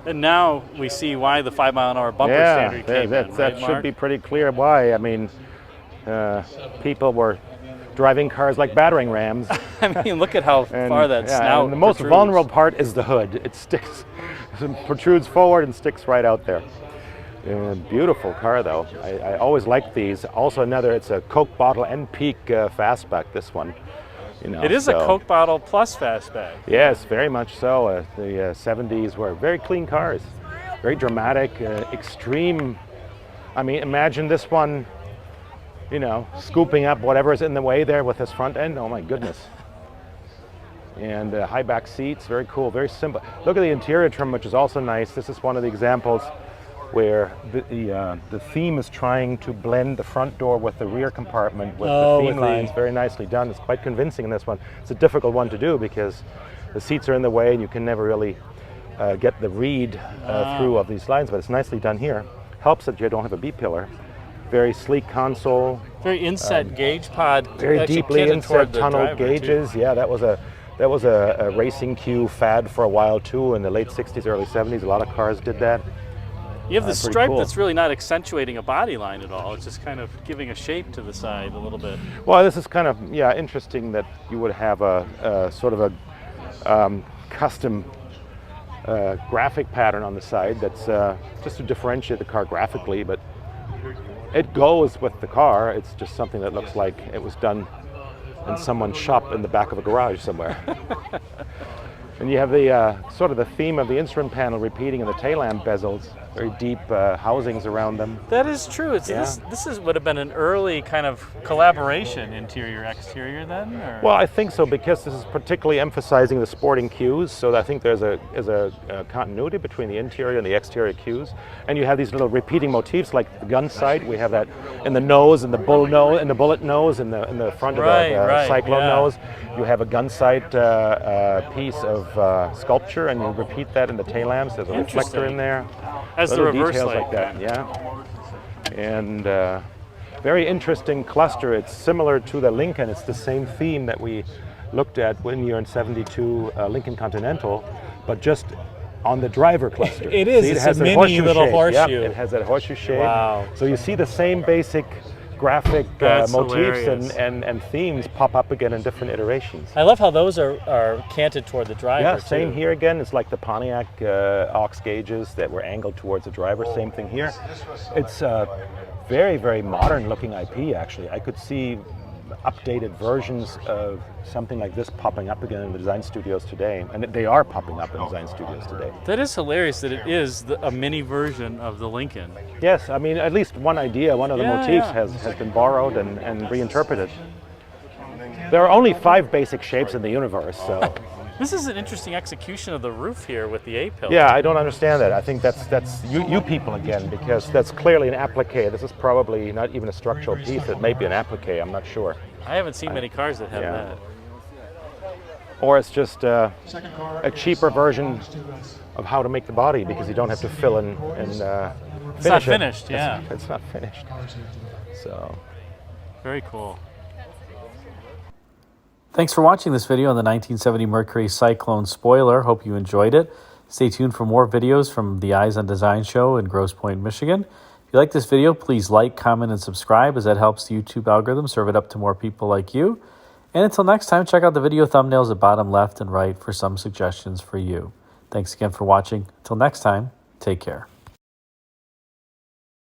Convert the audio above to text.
And now we see why the 5-mile-an-hour bumper standard came in, right, that should be pretty clear why. I mean, people were driving cars like battering rams. I mean, look at how far that snout and the most protrudes. vulnerable part is the hood. It sticks, protrudes forward and sticks right out there. Beautiful car, though. I always like these. Also, it's a Coke bottle and peak fastback. This one, it is a Coke bottle plus fastback. Yes, very much so. The 70s were very clean cars, very dramatic, extreme. I mean, imagine this one, scooping up whatever is in the way there with his front end. Oh my goodness. And high back seats, very cool, very simple. Look at the interior trim, which is also nice. This is one of the examples where the theme is trying to blend the front door with the rear compartment with the theme lines. Very nicely done. It's quite convincing in this one. It's a difficult one to do because the seats are in the way and you can never really get the read through of these lines, but it's nicely done here. Helps that you don't have a B-pillar. Very sleek console. Very inset gauge pod. Very deeply inset tunnel gauges. Too. Yeah, that was a racing cue fad for a while too in the late 60s, early 70s. A lot of cars did that. You have the stripe that's really not accentuating a body line at all. It's just kind of giving a shape to the side a little bit. Well, this is kind of, interesting that you would have a sort of a custom graphic pattern on the side that's just to differentiate the car graphically, but it goes with the car. It's just something that looks like it was done in someone's shop in the back of a garage somewhere. And you have the sort of the theme of the instrument panel repeating in the tail lamp bezels, very deep housings around them. That is true. This would have been an early kind of collaboration, interior, exterior then? Or? Well, I think so, because this is particularly emphasizing the sporting cues, so I think there's a continuity between the interior and the exterior cues. And you have these little repeating motifs like the Gunsight. We have that in the nose, and the bull nose, and the bullet nose in the front of the Cyclone nose. You have a Gunsight piece of sculpture, and you repeat that in the tail lamps. There's a reflector in there. As the reverse details light. Like that, yeah. And very interesting cluster. It's similar to the Lincoln. It's the same theme that we looked at when you're in '72 Lincoln Continental, but just on the driver cluster. It is. See, it has a mini little horseshoe. Yep, it has that horseshoe shape. Wow. So you see the same basic graphic motifs and themes pop up again in different iterations. I love how those are canted toward the driver. Yeah, same here again. It's like the Pontiac aux gauges that were angled towards the driver. Same thing here. It's very, very modern looking IP, actually. I could see updated versions of something like this popping up again in the design studios today, and they are popping up in design studios today. That is hilarious that it is a mini version of the Lincoln. Yes, I mean, at least one idea, one of the motifs has been borrowed and reinterpreted. There are only 5 basic shapes in the universe, so... This is an interesting execution of the roof here with the A-pillar. Yeah, I don't understand that. I think that's you people again, because that's clearly an applique. This is probably not even a structural piece. It may be an applique. I'm not sure. I haven't seen many cars that have that. Or it's just a cheaper version of how to make the body, because you don't have to fill in and finish It's not finished, yeah. It's not finished. So. Very cool. Thanks for watching this video on the 1970 Mercury Cyclone Spoiler. Hope you enjoyed it. Stay tuned for more videos from the Eyes on Design show in Grosse Pointe, Michigan. If you like this video, please like, comment, and subscribe, as that helps the YouTube algorithm serve it up to more people like you. And until next time, check out the video thumbnails at bottom left and right for some suggestions for you. Thanks again for watching. Until next time, take care.